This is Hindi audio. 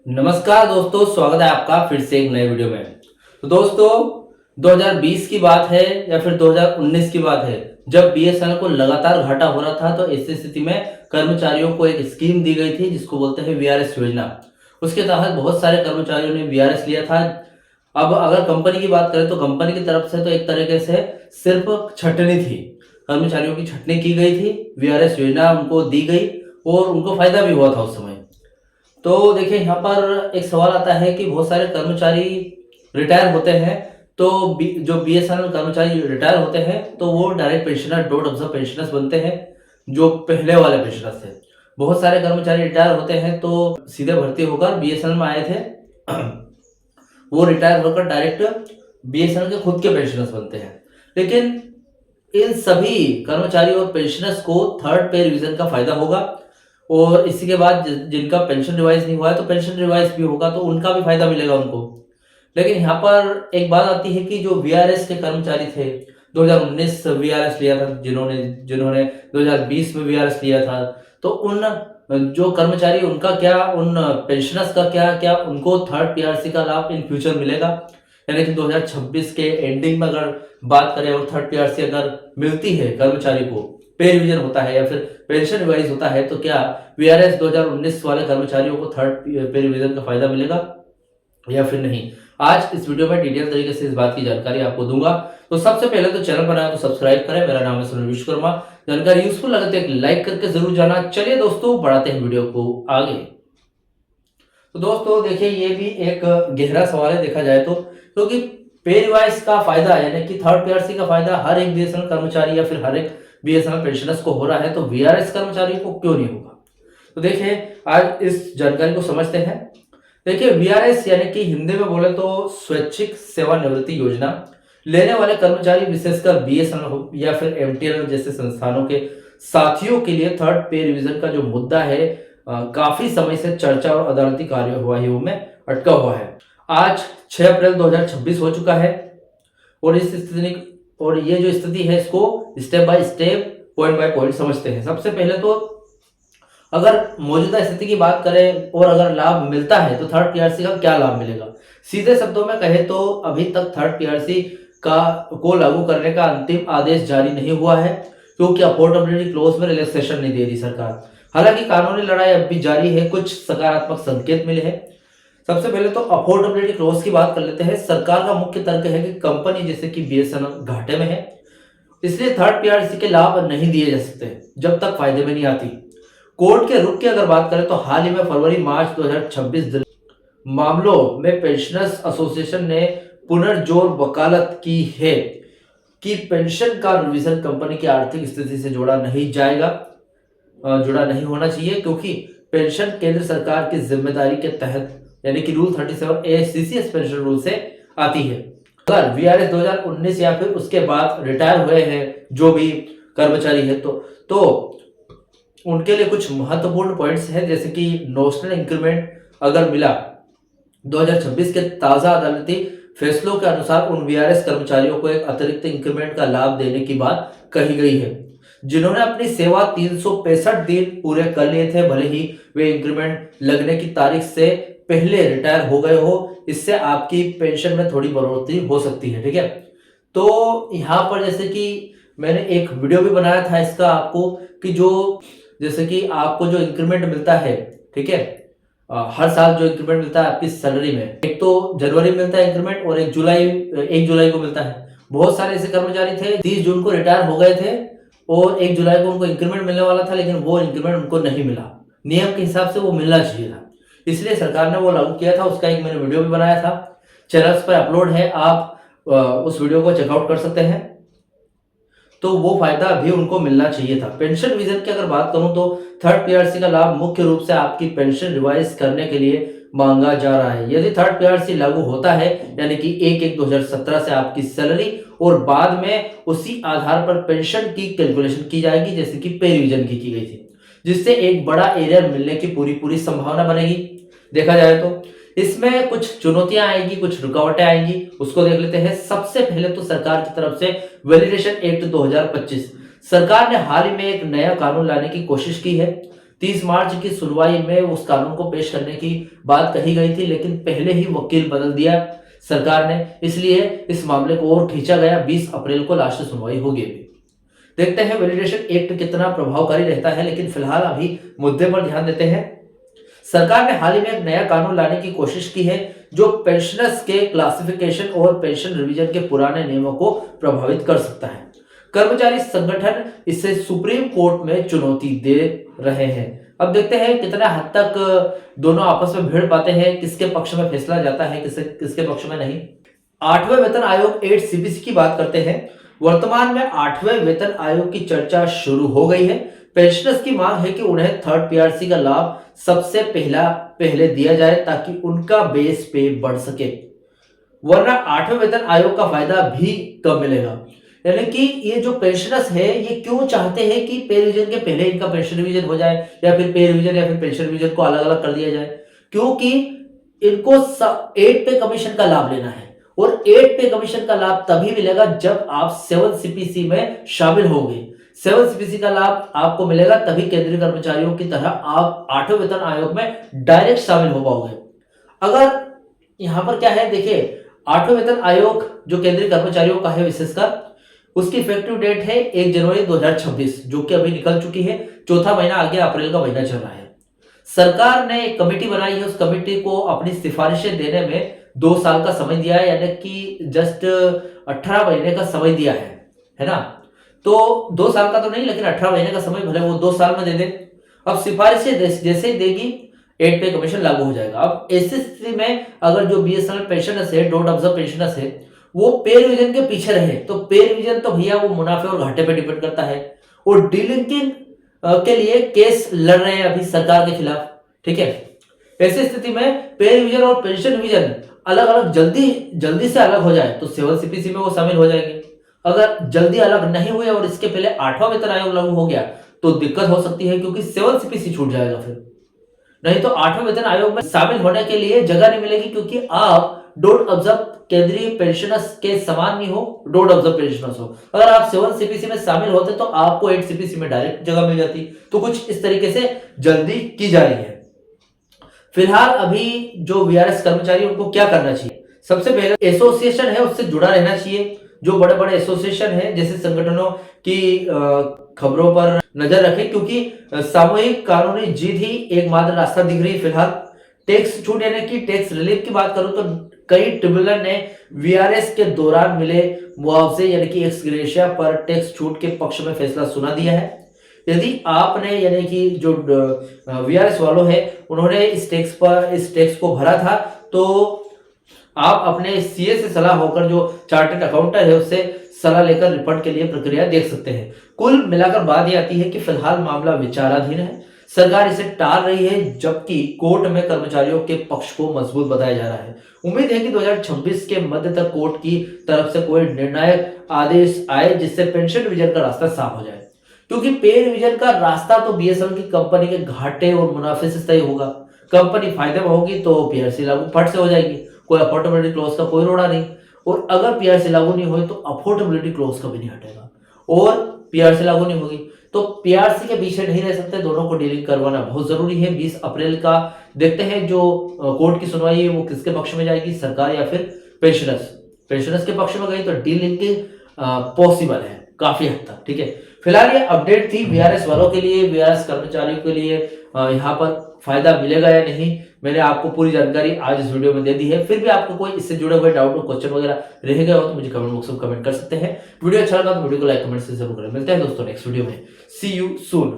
नमस्कार दोस्तों, स्वागत है आपका फिर से एक नए वीडियो में। तो दोस्तों 2020 की बात है या फिर 2019 की बात है, जब बीएसएनएल को लगातार घाटा हो रहा था तो ऐसी स्थिति में कर्मचारियों को एक स्कीम दी गई थी जिसको बोलते हैं वीआरएस योजना। उसके तहत बहुत सारे कर्मचारियों ने वीआरएस लिया था। अब अगर कंपनी की बात करें तो कंपनी की तरफ से तो एक तरीके से सिर्फ छटनी थी, कर्मचारियों की छटनी की गई थी, वीआरएस योजना उनको दी गई और उनको फायदा भी हुआ था उस समय। तो देखिए यहाँ पर एक सवाल आता है कि बहुत सारे कर्मचारी रिटायर होते हैं, तो जो बीएसएनएल कर्मचारी रिटायर होते हैं तो वो direct pensioner dot observe pensioners बनते हैं, जो पहले वाले पेंशनर्स थे। बहुत सारे कर्मचारी रिटायर होते हैं तो सीधे भर्ती होकर बीएसएनएल में आए थे वो रिटायर होकर डायरेक्ट बीएसएनएल के खुद के पेंशनर्स बनते हैं। लेकिन इन सभी कर्मचारी और पेंशनर्स को थर्ड पे रिवीजन का फायदा होगा और इसी के बाद जिनका पेंशन रिवाइज नहीं हुआ है तो पेंशन रिवाइज भी होगा, तो उनका भी फायदा मिलेगा उनको। लेकिन यहाँ पर एक बात आती है कि जो वीआरएस के कर्मचारी थे, 2019 वीआरएस लिया था जिन्होंने 2020 में वीआरएस लिया था, तो उन जो कर्मचारी उनका क्या, उन पेंशनर्स का क्या उनको थर्ड पीआरसी का लाभ इन फ्यूचर मिलेगा? यानी कि 2026 के एंडिंग में अगर बात करें और थर्ड पीआरसी अगर मिलती है कर्मचारी को, पे रिवीजन होता है या फिर पेंशन रिवाइज होता है, तो क्या वीआरएस 2019 वाले कर्मचारियों को थर्ड पे रिवीजन का फायदा मिलेगा या फिर नहीं? आज इस वीडियो में डिटेल तरीके से इस बात की जानकारी आपको दूंगा। तो सबसे पहले तो चैनल बनाया तो सब्सक्राइब करें। मेरा नाम है सुनील विश्वकर्मा। जानकारी यूजफुल लगे तो एक लाइक करके जरूर जाना। चलिए दोस्तों बढ़ाते हैं वीडियो को आगे। तो दोस्तों देखिए ये भी एक गहरा सवाल है देखा जाए तो, क्योंकि पे रिवाइज का फायदा यानी कि थर्ड पीआरसी का फायदा हर एक बीएसएनएल कर्मचारी या फिर हर एक बीएसएनएल पेंशनर्स को हो रहा है, तो वीआरएस कर्मचारी को क्यों नहीं होगा? तो देखिए आज इस जानकारी को समझते हैं। देखिए वीआरएस यानी कि हिंदी में बोले तो स्वैच्छिक सेवानिवृत्ति योजना लेने वाले कर्मचारी, विशेषकर बीएसएनएल या फिर एमटीएनएल जैसे संस्थानों के साथियों के लिए थर्ड पे रिवीजन का जो मुद्दा है काफी समय से चर्चा और अदालती कार्यवाहियों में अटका हुआ है। आज 6 अप्रैल 2026 हो चुका है और इस स्थिति और ये जो स्थिति है इसको step by step point by point समझते हैं। सबसे पहले तो अगर मौजूदा स्थिति की बात करें और अगर लाभ मिलता है तो थर्ड पीआरसी का क्या लाभ मिलेगा? सीधे शब्दों में कहे तो अभी तक थर्ड पीआरसी को लागू करने का अंतिम आदेश जारी नहीं हुआ है, क्योंकि अफोर्डेबिलिटी क्लोज में रिलैक्सेशन नहीं दे रही सरकार। हालांकि कानूनी लड़ाई अब भी जारी है, कुछ सकारात्मक संकेत मिले हैं। सबसे पहले तो अफोर्डेबिलिटी क्लोज की बात कर लेते हैं। सरकार का मुख्य तर्क है कि कंपनी जैसे कि बीएसएनएल घाटे में है, इसलिए थर्ड पीआरसी के लाभ नहीं दिए जा सकते जब तक फायदे में नहीं आती। कोर्ट के रुख की अगर बात करें तो हाल ही में फरवरी मार्च 2026 मामलों में पेंशनर्स एसोसिएशन ने पुनर्जोर वकालत की है कि पेंशन का रिवीजन कंपनी की आर्थिक स्थिति से जुड़ा नहीं होना चाहिए, क्योंकि पेंशन केंद्र सरकार की जिम्मेदारी के तहत यानी कि रूल 37 ए सीसीएस पेंशन रूल से आती है। अगर वीआरएस 2019 या फिर उसके बाद रिटायर हुए हैं जो भी कर्मचारी है तो उनके लिए कुछ महत्वपूर्ण पॉइंट्स हैं, जैसे कि नोशनल इंक्रीमेंट अगर मिला 2026 के ताजा अदालती फैसलों के अनुसार उन वीआरएस कर्मचारियों को एक अतिरिक्त इंक्रीमेंट का लाभ देने की बात कही गई है जिन्होंने अपनी सेवा 365 दिन पूरे कर लिए थे, भले ही वे इंक्रीमेंट लगने की तारीख से पहले रिटायर हो गए हो। इससे आपकी पेंशन में थोड़ी बढ़ोतरी हो सकती है। ठीक है, तो यहाँ पर जैसे कि मैंने एक वीडियो भी बनाया था इसका आपको, कि जो जैसे कि आपको जो इंक्रीमेंट मिलता है, ठीक है, हर साल जो इंक्रीमेंट मिलता है आपकी सैलरी में, एक तो जनवरी में मिलता है इंक्रीमेंट और 1 जुलाई को मिलता है। बहुत सारे ऐसे कर्मचारी थे 30 जून को रिटायर हो गए थे और 1 जुलाई को उनको इंक्रीमेंट मिलने वाला था, लेकिन वो इंक्रीमेंट उनको नहीं मिला। नियम के हिसाब से वो मिलना चाहिए था, इसलिए सरकार ने वो लागू किया था। उसका एक मैंने वीडियो भी बनाया था, चैनल्स पर अपलोड है, आप उस वीडियो को चेकआउट कर सकते हैं। तो वो फायदा भी उनको मिलना चाहिए था। पेंशन रिवीजन की अगर बात करूं तो थर्ड पीआरसी का लाभ मुख्य रूप से आपकी पेंशन रिवाइज करने के लिए मांगा जा रहा है। यदि थर्ड पीआरसी लागू होता है यानी कि 1/1/2017 से आपकी सैलरी और बाद में उसी आधार पर पेंशन की कैलकुलेशन की जाएगी, जैसे कि पे रिवीजन की गई थी, जिससे एक बड़ा एरियर मिलने की पूरी संभावना बनेगी। देखा जाए तो इसमें कुछ चुनौतियां आएगी, कुछ रुकावटें आएंगी, उसको देख लेते हैं। सबसे पहले तो सरकार की तरफ से वैलिडेशन एक्ट 2025, सरकार ने हाल ही में एक नया कानून लाने की कोशिश की है 30 मार्च की सुनवाई में उस कानून को पेश करने की बात कही गई थी, लेकिन पहले ही वकील बदल दिया सरकार ने, इसलिए इस मामले को और खींचा गया। 20 अप्रैल को लास्ट सुनवाई होगी। देखते हैं वैलिडेशन एक्ट कितना प्रभावकारी रहता है, लेकिन फिलहाल अभी मुद्दे पर ध्यान देते हैं। सरकार ने हाल ही में एक नया कानून लाने की कोशिश की है जो पेंशनर्स के क्लासिफिकेशन और पेंशन रिवीजन के पुराने नियमों को प्रभावित कर सकता है। कर्मचारी संगठन इसे सुप्रीम कोर्ट में चुनौती दे रहे हैं। अब देखते हैं कितना हद तक दोनों आपस में भिड़ पाते हैं, किसके पक्ष में फैसला जाता है, किसके पक्ष में नहीं। 8वें वेतन आयोग 8 सीपीसी की बात करते हैं। वर्तमान में 8वें वेतन आयोग की चर्चा शुरू हो गई है। पेंशनर्स की मांग है कि उन्हें थर्ड पीआरसी का लाभ सबसे पहले दिया जाए ताकि उनका बेस पे बढ़ सके, वरना 8वें वेतन आयोग का फायदा भी कम मिलेगा। यानी कि ये जो पेंशनर्स है ये क्यों चाहते हैं कि पे रिवीजन के पहले इनका पेंशन रिवीजन हो जाए, या फिर पे रिवीजन या फिर पेंशन रिवीजन को अलग अलग कर दिया जाए, क्योंकि इनको 8 पे कमीशन का लाभ लेना है। और 8 पे कमीशन का लाभ तभी मिलेगा जब आप 7 सीपीसी में शामिल होंगे। 7 सीपीसी का लाभ आपको मिलेगा तभी केंद्रीय कर्मचारियों की तरह आप 8वें वेतन आयोग में डायरेक्ट शामिल हो पाओगे। अगर यहां पर क्या है, देखिए 8वें वेतन आयोग जो केंद्रीय कर्मचारियों का है विशेषकर, उसकी इफेक्टिव डेट है 1 जनवरी 2026, जो कि अभी निकल चुकी है। चौथा महीना आगे अप्रैल का महीना चल रहा है। सरकार ने एक कमेटी बनाई है, उस कमेटी को अपनी सिफारिशें देने में 2 साल का समय दिया है, यानी कि जस्ट 18 महीने का समय दिया है ना। तो 2 साल का तो नहीं, लेकिन 18 महीने का समय भले वो 2 साल में दे दे। अब सिफारिशें जैसे ही देगी 8 पे कमीशन लागू हो जाएगा। अब ऐसी स्थिति में अगर जो बीएसएनएल पेंशनर्स है, डॉट ऑब्जर्व पेंशनर्स है, वो पे रिवीजन के पीछे रहे, तो पे रिवीजन तो भैया वो मुनाफे और घाटे पे डिपेंड करता है। और डीलिंकिंग के लिए केस लड़ रहे हैं अभी सरकार के खिलाफ, ठीक है। ऐसी स्थिति में पे रिवीजन और पेंशन रिवीजन अलग अलग जल्दी से अलग हो जाए तो 7 सीपीसी में वो शामिल हो जाएंगे। अगर जल्दी अलग नहीं हुए और इसके पहले 8वां वेतन आयोग लागू हो गया तो दिक्कत हो सकती है, क्योंकि 7 सीपीसी छूट जाएगा। फिर नहीं तो 8वें वेतन आयोग में शामिल होने के लिए जगह नहीं मिलेगी, क्योंकि आप डोंट ऑब्जर्व केंद्रीय पेंशनर्स के समान नहीं हो, डोंट ऑब्जर्व पेंशनर्स हो। अगर आप 7 सीपीसी में शामिल होते तो आपको 8 सीपीसी में डायरेक्ट जगह मिल जाती। तो कुछ इस तरीके से जल्दी की जा रही है। फिलहाल अभी जो वीआरएस कर्मचारी उनको क्या करना चाहिए, सबसे पहले एसोसिएशन है उससे जुड़ा रहना चाहिए। जो बड़े बड़े एसोसिएशन है जैसे संगठनों की खबरों पर नजर रखें, क्योंकि सामूहिक कानूनी जीत ही एकमात्र रास्ता दिख रही है फिलहाल। टैक्स छूट यानी कि टैक्स रिलीफ की बात करूं तो कई ट्रिब्यूनल ने वीआरएस के दौरान मिले मुआवजे यानी कि एक्स ग्रेशिया पर टैक्स छूट के पक्ष में फैसला सुना दिया है। यदि आपने यानी कि जो वीआरएस वालों है उन्होंने इस टैक्स को भरा था, तो आप अपने सीए से सलाह होकर जो चार्टर्ड अकाउंटेंट है उससे सलाह लेकर रिफंड के लिए प्रक्रिया देख सकते हैं। कुल मिलाकर बात यह आती है कि फिलहाल मामला विचाराधीन है, सरकार इसे टाल रही है, जबकि कोर्ट में कर्मचारियों के पक्ष को मजबूत बताया जा रहा है। उम्मीद है कि 2026 के मध्य तक कोर्ट की तरफ से कोई निर्णायक आदेश आए जिससे पेंशन रिवीजन का रास्ता साफ हो जाए, क्योंकि पे रिवीजन का रास्ता तो बीएसएनएल की कंपनी के घाटे और मुनाफे से तय होगा। कंपनी फायदे में होगी तो पीआरसी लागू फट से हो जाएगी, कोई अफोर्डेबिलिटी क्लॉज का कोई रोड़ा नहीं। और अगर पीआरसी लागू नहीं हुई तो अफोर्डेबिलिटी क्लॉज का भी नहीं हटेगा, और पीआरसी लागू नहीं होगी तो पीआरसी के पीछे नहीं रह सकते। दोनों को डीलिंग करवाना बहुत जरूरी है। 20 अप्रैल का देखते हैं जो कोर्ट की सुनवाई है वो किसके पक्ष में जाएगी, सरकार या फिर पेंशनर्स के पक्ष में गई तो डीलिंकिंग पॉसिबल है काफी हद तक, ठीक है। फिलहाल ये अपडेट थी वीआरएस वालों के लिए, वीआरएस कर्मचारियों के लिए यहाँ पर फायदा मिलेगा या नहीं, मैंने आपको पूरी जानकारी आज इस वीडियो में दे दी है। फिर भी आपको कोई इससे जुड़े हुए डाउट और क्वेश्चन वगैरह रह गए हो तो मुझे कमेंट बॉक्स में कमेंट कर सकते हैं। वीडियो अच्छा लगा तो वीडियो को लाइक कमेंट से जरूर करें। मिलते हैं दोस्तों नेक्स्ट वीडियो में। सी यू सून।